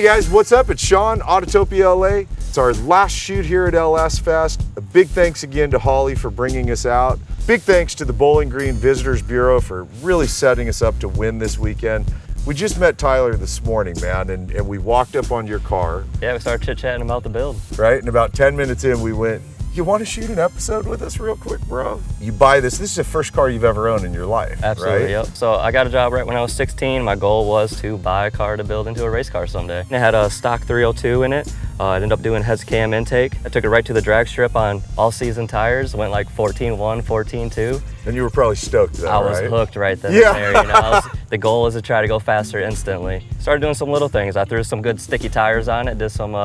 Hey guys, what's up? It's Sean, Autotopia LA. It's our last shoot here at LS Fest. A big thanks again to Holly for bringing us out. Big thanks to the Bowling Green Visitors Bureau for really setting us up to win this weekend. We just met Tyler this morning, man, and we walked up on your car. Yeah, we started chit-chatting about the build. Right, and about 10 minutes in, we went, you want to shoot an episode with us real quick, bro? You buy this is the first car you've ever owned in your life, Absolutely, right? yep. So I got a job right when I was 16. My goal was to buy a car to build into a race car someday. It had a stock 302 in it. I ended up doing heads cam intake. I took it right to the drag strip on all-season tires. Went like 14.1, 14.2. And you were probably stoked though, I was right? hooked right then Yeah. and there. You know, the goal was to try to go faster instantly. Started doing some little things. I threw some good sticky tires on it, did some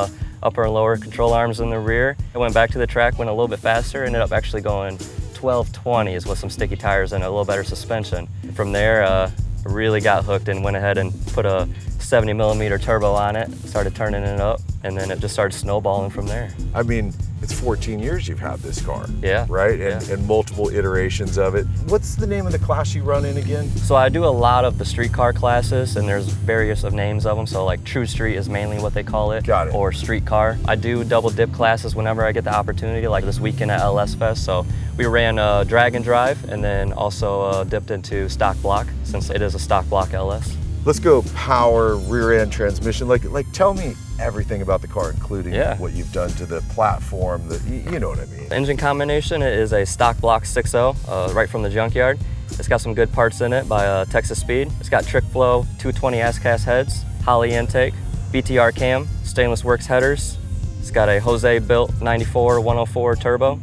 upper and lower control arms in the rear. I went back to the track, went a little bit faster, ended up actually going 1220s with some sticky tires and a little better suspension. From there, I really got hooked and went ahead and put a 70mm turbo on it, started turning it up, and then it just started snowballing from there. I mean, it's 14 years you've had this car. Yeah. Right? Yeah. And multiple iterations of it. What's the name of the class you run in again? So I do a lot of the street car classes, and there's various of names of them. So like True Street is mainly what they call it. Got it. Or street car. I do double dip classes whenever I get the opportunity, like this weekend at LS Fest. So we ran drag and drive, and then also dipped into stock block, since it is a stock block LS. Let's go power, rear end transmission. Like tell me everything about the car, including what you've done to the platform, you know what I mean. The engine combination is a stock block 6.0, right from the junkyard. It's got some good parts in it by Texas Speed. It's got trick flow 220 S-cast heads, Holley intake, BTR cam, stainless works headers. It's got a Jose built 94 104 turbo.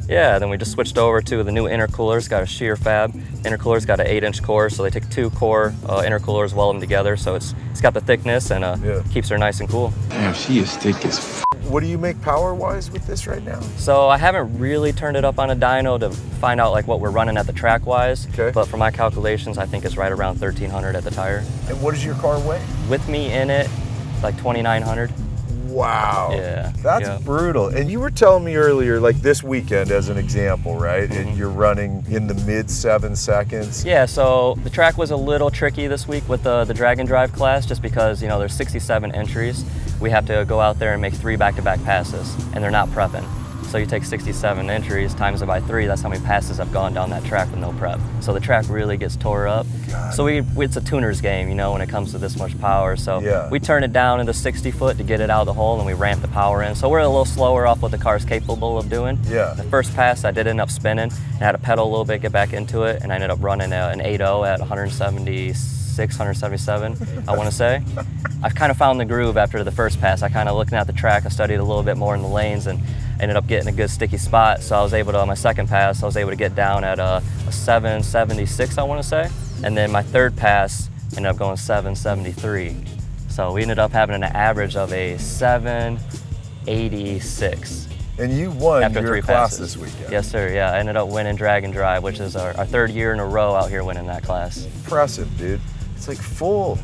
Yeah, then we just switched over to the new intercooler. It's got a shear fab. Intercooler's got an 8-inch core, so they take two core intercoolers, weld them together, so it's got the thickness and keeps her nice and cool. Damn, she is thick as f. What do you make power-wise with this right now? So I haven't really turned it up on a dyno to find out like what we're running at the track-wise, but for my calculations, I think it's right around 1,300 at the tire. And what does your car weigh? With me in it, like 2,900. Wow. Yeah. That's brutal. And you were telling me earlier, like this weekend as an example, right? And you're running in the mid 7 seconds. Yeah, so the track was a little tricky this week with the drag and drive class, just because, you know, there's 67 entries. We have to go out there and make 3 back-to-back passes, and they're not prepping. So you take 67 entries, times it by 3, that's how many passes have gone down that track with no prep. So the track really gets tore up. God. So it's a tuner's game, you know, when it comes to this much power. So we turn it down into 60 foot to get it out of the hole, and we ramp the power in. So we're a little slower off what the car's capable of doing. Yeah. The first pass, I did end up spinning, and I had to pedal a little bit, get back into it, and I ended up running an 8.0 at 176, 177, I want to say. I kind of found the groove after the first pass. I kind of looking at the track, I studied a little bit more in the lanes, and ended up getting a good sticky spot. So I was able to, on my second pass, I was able to get down at a 776, I want to say. And then my third pass ended up going 773. So we ended up having an average of a 786. And you won after your 3 class passes. this weekend. Yes, sir, yeah. I ended up winning drag and drive, which is our 3rd year in a row out here winning that class. Impressive, dude. It's like full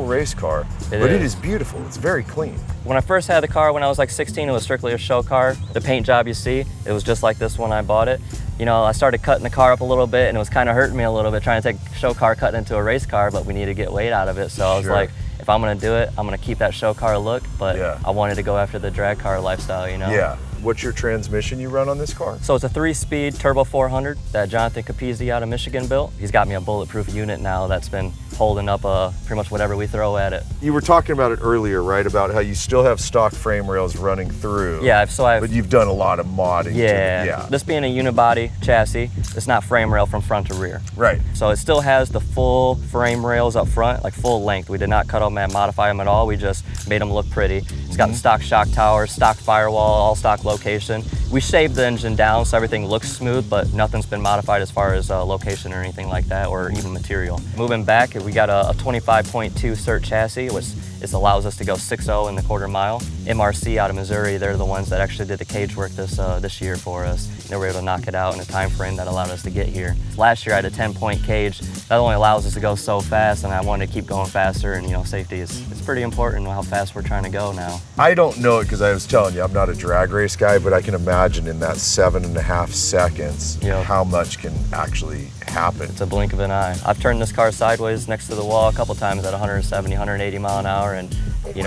race car, but it is beautiful. It's very clean. When I first had the car when I was like 16, it was strictly a show car. The paint job you see, it was just like this when I bought it. You know, I started cutting the car up a little bit, and it was kind of hurting me a little bit trying to take a show car, cut it into a race car, but we need to get weight out of it. So I was like, if I'm gonna do it, I'm gonna keep that show car look, but I wanted to go after the drag car lifestyle, you know? Yeah. What's your transmission you run on this car? So it's a 3-speed turbo 400 that Jonathan Capizzi out of Michigan built. He's got me a bulletproof unit now that's been holding up pretty much whatever we throw at it. You were talking about it earlier, right? About how you still have stock frame rails running through. Yeah, but you've done a lot of modding. Yeah. This being a unibody chassis, it's not frame rail from front to rear. Right. So it still has the full frame rails up front, like full length. We did not cut them and modify them at all. We just made them look pretty. It's got the stock shock towers, stock firewall, all stock location. We shaved the engine down so everything looks smooth, but nothing's been modified as far as location or anything like that, or even material. Moving back, we got a 25.2 cert chassis, which It allows us to go 6.0 in the quarter mile. MRC out of Missouri, they're the ones that actually did the cage work this year for us. They were able to knock it out in a time frame that allowed us to get here. Last year I had a 10-point cage. That only allows us to go so fast, and I wanted to keep going faster, and safety is pretty important how fast we're trying to go now. I don't know it because I was telling you, I'm not a drag race guy, but I can imagine in that 7.5 seconds, how much can actually happen. It's a blink of an eye. I've turned this car sideways next to the wall a couple times at 170, 180 mile an hour, and you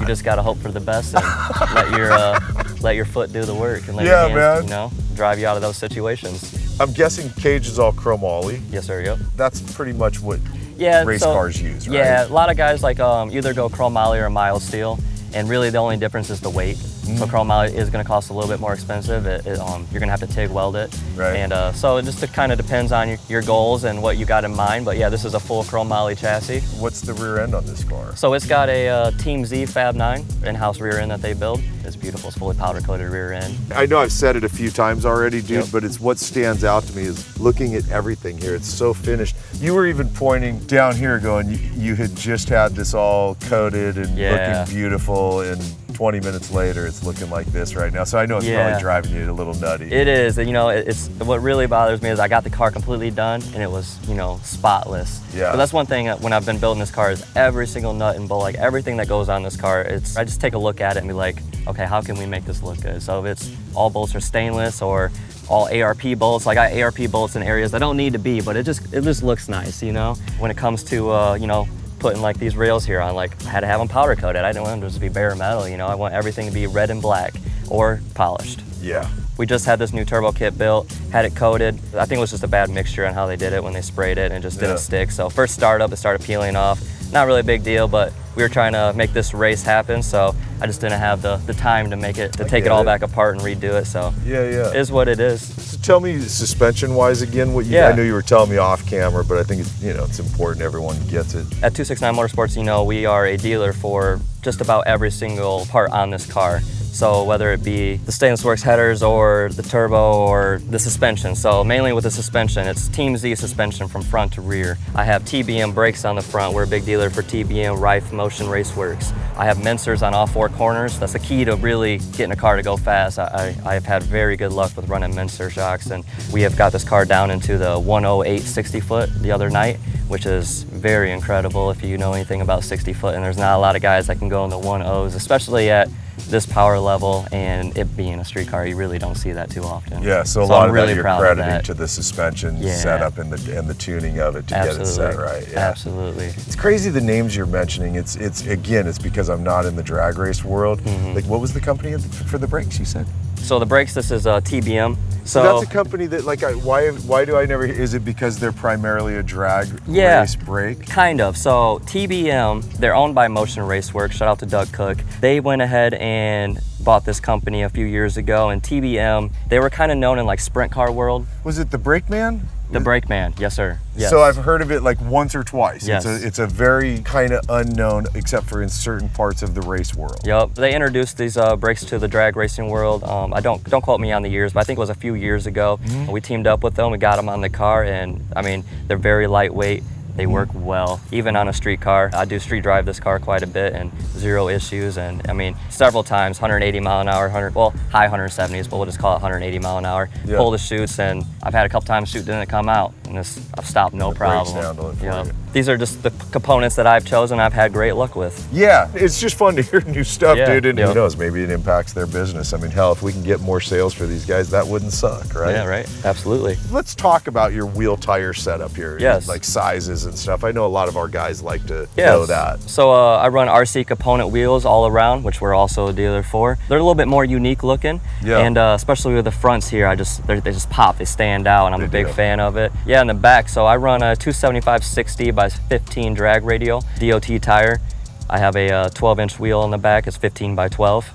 just gotta hope for the best and let your foot do the work and let your hands, drive you out of those situations. I'm guessing cage is all chromoly. Yes, sir. Yep. That's pretty much what race cars use, right? Yeah, a lot of guys like either go chromoly or mild steel, and really the only difference is the weight. So chromoly is going to cost a little bit more expensive. You're going to have to TIG weld it. Right. And so it just kind of depends on your goals and what you got in mind. But yeah, this is a full chromoly chassis. What's the rear end on this car? So it's got a Team Z Fab 9 in-house rear end that they build. It's beautiful. It's fully powder coated rear end. I know I've said it a few times already, dude, but it's what stands out to me is looking at everything here. It's so finished. You were even pointing down here going, you had just had this all coated and looking beautiful, and 20 minutes later it's looking like this right now. So I know it's probably driving you a little nutty. It is. It's what really bothers me is I got the car completely done and it was, spotless. Yeah. But that's one thing when I've been building this car is every single nut and bolt, like everything that goes on this car, I just take a look at it and be like, okay, how can we make this look good? So if it's all bolts are stainless or all ARP bolts, like I got ARP bolts in areas that don't need to be, but it just looks nice, When it comes to, putting like these rails here on, like I had to have them powder coated. I didn't want them to just be bare metal, I want everything to be red and black or polished. Yeah. We just had this new turbo kit built, had it coated. I think it was just a bad mixture on how they did it when they sprayed it, and it just didn't stick. So first startup, it started peeling off. Not really a big deal, but we were trying to make this race happen, so I just didn't have the time to take it all back apart and redo it. So it is what it is. So tell me suspension-wise again, what I know you were telling me off camera, but I think it's important everyone gets it. At 269 Motorsports, we are a dealer for just about every single part on this car. So whether it be the stainless works headers or the turbo or the suspension. So mainly with the suspension, it's Team Z suspension from front to rear. I have TBM brakes on the front. We're a big dealer for TBM, Rife, Motion, Raceworks. I have Mensers on all four corners. That's the key to really getting a car to go fast. I've had very good luck with running Menser shocks, and we have got this car down into the 108 60 foot the other night, which is very incredible if you know anything about 60 foot, and there's not a lot of guys that can go in the 1.0s, especially at this power level and it being a street car. You really don't see that too often. Yeah, so a lot of that you're crediting to the suspension setup and the tuning of it to get it set right. Yeah. Absolutely. It's crazy the names you're mentioning. It's because I'm not in the drag race world. Like, what was the company for the brakes you said? So the brakes, this is TBM. So that's a company that, like, why do I never? Is it because they're primarily a drag race brake? Kind of. So TBM, they're owned by Motion Raceworks. Shout out to Doug Cook. They went ahead and bought this company a few years ago, and TBM, they were kind of known in like sprint car world. Was it the Brake Man? The Brake Man, yes sir. Yes. So I've heard of it like once or twice. Yes. It's a very kind of unknown, except for in certain parts of the race world. Yep, they introduced these brakes to the drag racing world. I don't quote me on the years, but I think it was a few years ago. We teamed up with them, we got them on the car, and I mean, they're very lightweight. They work well, even on a street car. I do street drive this car quite a bit and zero issues. And I mean, several times, 180 mile an hour, high 170s, but we'll just call it 180 mile an hour. Yeah. Pull the chutes, and I've had a couple times shoot didn't come out, and I've stopped no problem. Handle it for you. These are just the components that I've chosen. I've had great luck with. Yeah, it's just fun to hear new stuff, dude. And who knows, maybe it impacts their business. I mean, hell, if we can get more sales for these guys, that wouldn't suck, right? Yeah, right. Absolutely. Let's talk about your wheel tire setup here. Yes. Like sizes and stuff. I know a lot of our guys like to know that. So I run RC component wheels all around, which we're also a dealer for. They're a little bit more unique looking, and especially with the fronts here, they just pop. They stand out, and I'm a big fan of it. Yeah, in the back, so I run a 275/60 by 15 drag radial DOT tire. I have a 12-inch wheel in the back. It's 15 by 12.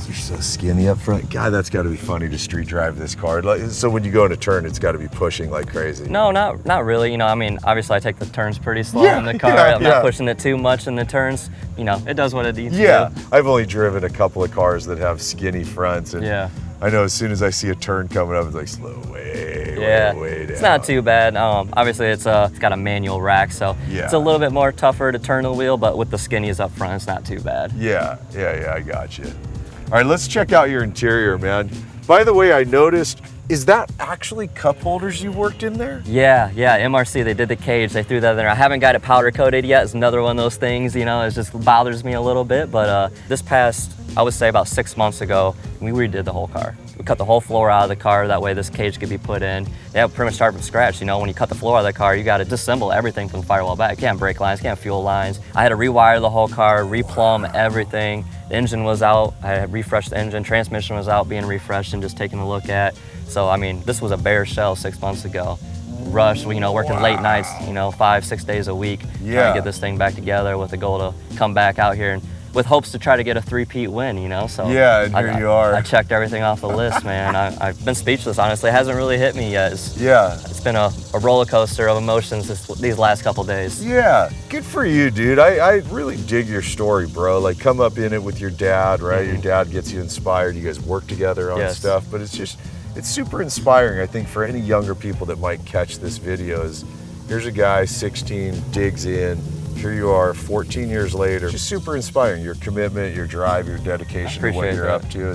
You're so skinny up front. God, that's got to be funny to street drive this car. So when you go in a turn, it's got to be pushing like crazy. No, not really. I mean, obviously I take the turns pretty slow in the car. I'm not pushing it too much in the turns. It does what it needs to do. I've only driven a couple of cars that have skinny fronts, and I know as soon as I see a turn coming up, it's like slow way down. It's not too bad. Obviously, it's got a manual rack, so it's a little bit more tougher to turn the wheel, but with the skinnies up front, it's not too bad. Yeah, I got you. All right, let's check out your interior, man. By the way, I noticed, is that actually cup holders you worked in there? Yeah, MRC, they did the cage, they threw that in there. I haven't got it powder coated yet. It's another one of those things, you know, it just bothers me a little bit, but this past, I would say about 6 months ago, we redid the whole car. We cut the whole floor out of the car, that way this cage could be put in. Yeah, pretty much start from scratch. You know, when you cut the floor out of the car, you got to disassemble everything from the firewall back. You can't brake lines, can't fuel lines. I had to rewire the whole car, replumb everything. The engine was out, I had refreshed the engine, transmission was out, being refreshed and just taking a look at. So, I mean, this was a bare shell 6 months ago. Rush, you know, working late nights, you know, 5-6 days a week, trying to get this thing back together with the goal to come back out here and with hopes to try to get a three-peat win, you know? So yeah, and here you are. I checked everything off the list, man. I've been speechless, honestly. It hasn't really hit me yet. It's been a roller coaster of emotions these last couple days. Yeah, good for you, dude. I really dig your story, bro. Like, come up in it with your dad, right? Your dad gets you inspired. You guys work together on stuff, but it's super inspiring, I think, for any younger people that might catch this video. Here's a guy, 16, digs in. Here you are 14 years later. It's just super inspiring. Your commitment, your drive, your dedication to what you're up to.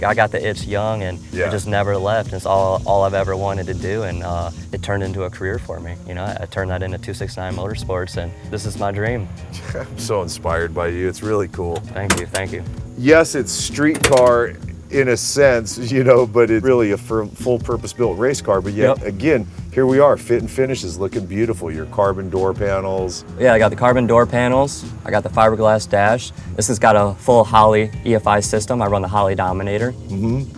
I got the itch young and it just never left. It's all I've ever wanted to do, and it turned into a career for me. You know, I turned that into 269 Motorsports, and this is my dream. I'm so inspired by you. It's really cool. Thank you. Yes, it's street car in a sense, you know, but it's really a full purpose built race car. But yet again, here we are, fit and finish is looking beautiful. Your carbon door panels. Yeah, I got the carbon door panels. I got the fiberglass dash. This has got a full Holley EFI system. I run the Holley Dominator.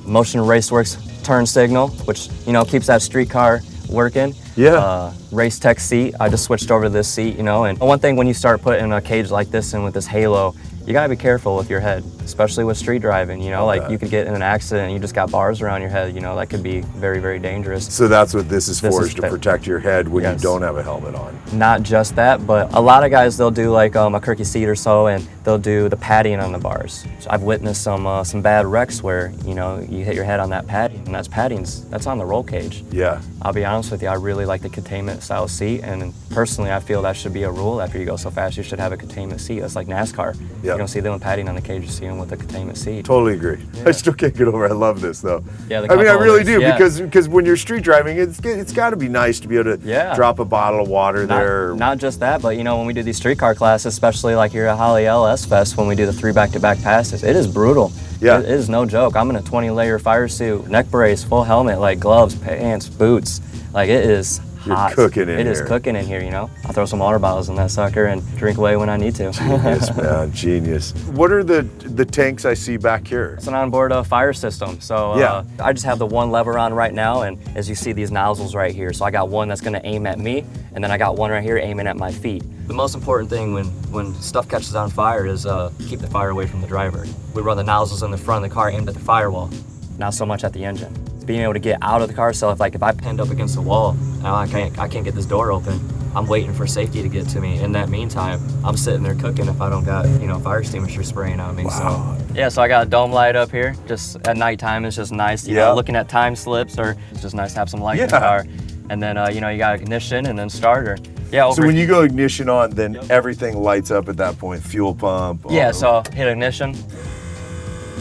Motion Raceworks turn signal, which, you know, keeps that street car working. Yeah. Race Tech seat. I just switched over to this seat, you know, and one thing when you start putting a cage like this in with this halo, you gotta be careful with your head, especially with street driving, you know, like you could get in an accident and you just got bars around your head, you know, that could be very, very dangerous. So that's what this is for, is to protect your head when you don't have a helmet on. Not just that, but a lot of guys, they'll do like a Kirky seat or so, and they'll do the padding on the bars. So I've witnessed some bad wrecks where, you know, you hit your head on that padding, and that's on the roll cage. Yeah. I'll be honest with you, I really like the containment style seat, and personally I feel that should be a rule. After you go so fast, you should have a containment seat. That's like NASCAR. You don't see them with padding on the cage, you see them with a containment seat. Totally agree. I still can't get over it. I love this though. Yeah, I mean, I really do, because when you're street driving, it's got to be nice to be able to drop a bottle of water there. Not just that, but you know, when we do these streetcar classes, especially like here at Holley LS Fest, when we do the 3 back-to-back passes, it is brutal. Yeah. It is no joke. I'm in a 20-layer fire suit, neck brace, full helmet, like gloves, pants, boots. Like, it is hot. You're cooking in here. It is cooking in here, you know. I'll throw some water bottles in that sucker and drink away when I need to. Genius, man, genius. What are the tanks I see back here? It's an onboard fire system. So I just have the one lever on right now, and as you see, these nozzles right here. So I got one that's gonna aim at me, and then I got one right here aiming at my feet. The most important thing when stuff catches on fire is keep the fire away from the driver. We run the nozzles in the front of the car aimed at the firewall, not so much at the engine. Being able to get out of the car, so if I pinned up against the wall, I can't get this door open, I'm waiting for safety to get to me. In that meantime, I'm sitting there cooking if I don't got, you know, fire extinguisher spraying on me. Wow. So yeah, so I got a dome light up here. Just at nighttime, it's just nice, you know, looking at time slips, or it's just nice to have some light in the car. And then you know, you got ignition and then starter. Yeah. So when you go ignition on, then everything lights up at that point. Fuel pump. Yeah. So hit ignition.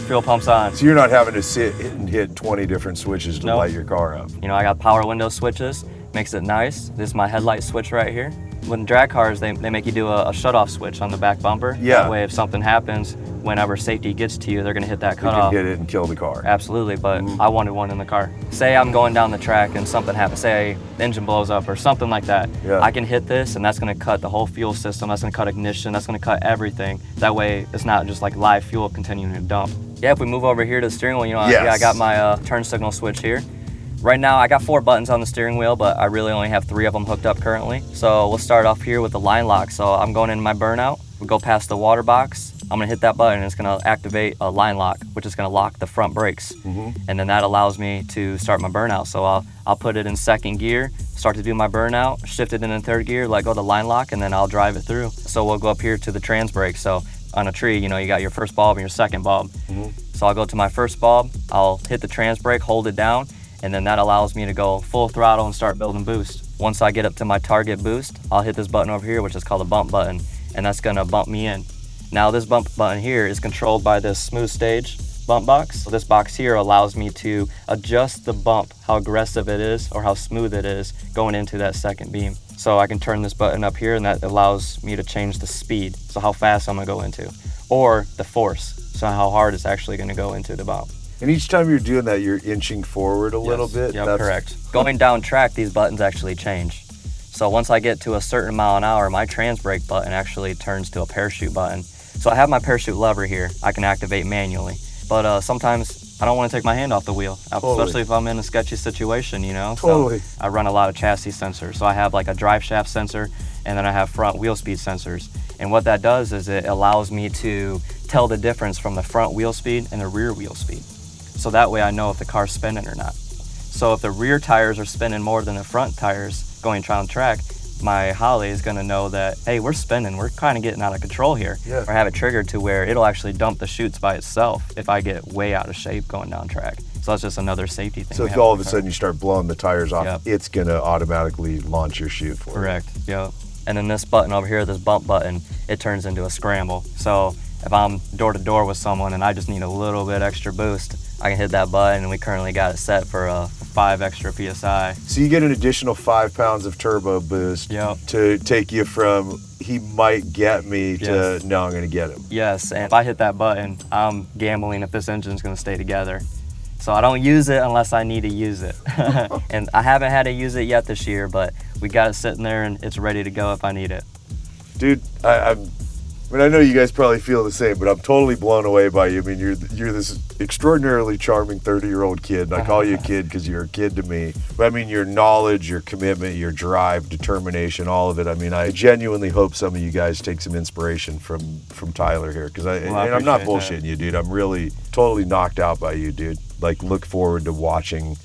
Fuel pumps on. So you're not having to sit and hit 20 different switches to light your car up. You know, I got power window switches, makes it nice. This is my headlight switch right here. When drag cars, they make you do a shut-off switch on the back bumper. Yeah. That way, if something happens, whenever safety gets to you, they're gonna hit that cutoff. You can hit it and kill the car. Absolutely, but I wanted one in the car. Say I'm going down the track and something happens, say the engine blows up or something like that. Yeah. I can hit this, and that's gonna cut the whole fuel system, that's gonna cut ignition, that's gonna cut everything. That way, it's not just like live fuel continuing to dump. Yeah, if we move over here to the steering wheel, you know, I got my turn signal switch here. Right now, I got 4 buttons on the steering wheel, but I really only have 3 of them hooked up currently. So we'll start off here with the line lock. So I'm going into my burnout. We'll go past the water box. I'm gonna hit that button, and it's gonna activate a line lock, which is gonna lock the front brakes. And then that allows me to start my burnout. So I'll put it in 2nd gear, start to do my burnout, shift it in 3rd gear, let go of the line lock, and then I'll drive it through. So we'll go up here to the trans brake. So on a tree, you know, you got your first bulb and your second bulb. So I'll go to my first bulb, I'll hit the trans brake, hold it down, and then that allows me to go full throttle and start building boost. Once I get up to my target boost, I'll hit this button over here, which is called a bump button, and that's gonna bump me in. Now this bump button here is controlled by this smooth stage bump box. So this box here allows me to adjust the bump, how aggressive it is or how smooth it is going into that second beam. So I can turn this button up here and that allows me to change the speed, so how fast I'm gonna go into, or the force, so how hard it's actually gonna go into the bump. And each time you're doing that, you're inching forward a little bit? Yep, correct. Going down track, these buttons actually change. So once I get to a certain mile an hour, my trans brake button actually turns to a parachute button. So I have my parachute lever here, I can activate manually. But sometimes I don't want to take my hand off the wheel, especially if I'm in a sketchy situation, you know? Totally. So I run a lot of chassis sensors. So I have like a drive shaft sensor, and then I have front wheel speed sensors. And what that does is it allows me to tell the difference from the front wheel speed and the rear wheel speed. So that way I know if the car's spinning or not. So if the rear tires are spinning more than the front tires going down track, my Holly is gonna know that, hey, we're spinning, we're kind of getting out of control here. Yeah. Or have it triggered to where it'll actually dump the chutes by itself if I get way out of shape going down track. So that's just another safety thing. So if all of a sudden you start blowing the tires off, Yep. it's gonna automatically launch your chute for Correct, yep. And then this button over here, this bump button, it turns into a scramble. So if I'm door to door with someone and I just need a little bit extra boost, I can hit that button, and we currently got it set for 5 extra PSI. So you get an additional 5 pounds of turbo boost Yep. to take you from he might get me to Yes. no, I'm gonna get him. Yes, and if I hit that button, I'm gambling if this engine's gonna stay together. So I don't use it unless I need to use it. And I haven't had to use it yet this year, but we got it sitting there and it's ready to go if I need it. Dude, I know you guys probably feel the same, but I'm totally blown away by you. I mean, you're this extraordinarily charming 30-year-old kid. And I call you a kid because you're a kid to me. But I mean, your knowledge, your commitment, your drive, determination, all of it. I mean, I genuinely hope some of you guys take some inspiration from Tyler here, because I'm not bullshitting you, dude. I'm really totally knocked out by you, dude. Like, look forward to watching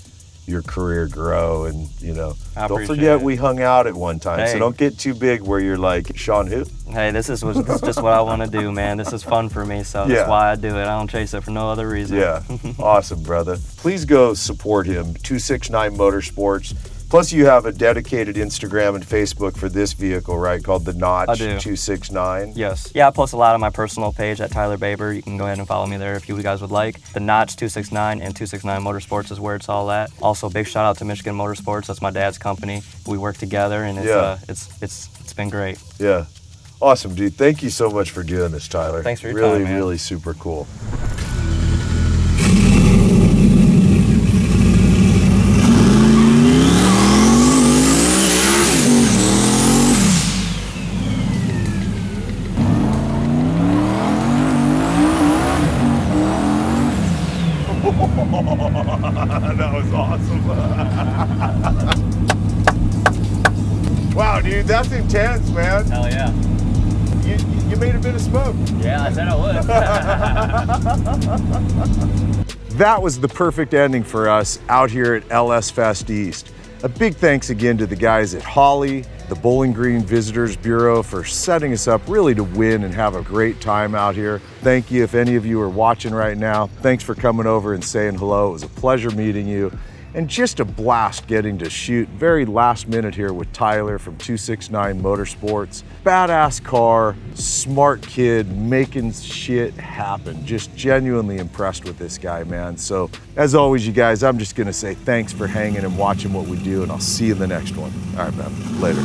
your career grow, and don't forget we hung out at one time. Hey. So don't get too big where you're like, Sean who? Hey, this is just what I want to do, man. This is fun for me, so Yeah. that's why I do it. I don't chase it for no other reason. Yeah, awesome, brother. Please go support him, 269 Motorsports. Plus, you have a dedicated Instagram and Facebook for this vehicle, right? Called the Notch I do. 269. Yes. Yeah, I post a lot on my personal page at Tyler Baber. You can go ahead and follow me there if you guys would like. The Notch 269 and 269 Motorsports is where it's all at. Also, big shout out to Michigan Motorsports. That's my dad's company. We work together, and it's been great. Yeah. Awesome, dude. Thank you so much for doing this, Tyler. Thanks for your really, time, man. Really super cool. That was awesome. Wow, dude, that's intense, man. Hell yeah. You made a bit of smoke. Yeah, I said I would. That was the perfect ending for us out here at LS Fest East. A big thanks again to the guys at Holly, the Bowling Green Visitors Bureau, for setting us up really to win and have a great time out here. Thank you if any of you are watching right now. Thanks for coming over and saying hello. It was a pleasure meeting you. And just a blast getting to shoot very last minute here with Tyler from 269 Motorsports. Badass car, smart kid, making shit happen. Just genuinely impressed with this guy, man. So as always, you guys, I'm just gonna say thanks for hanging and watching what we do, and I'll see you in the next one. All right, man, later.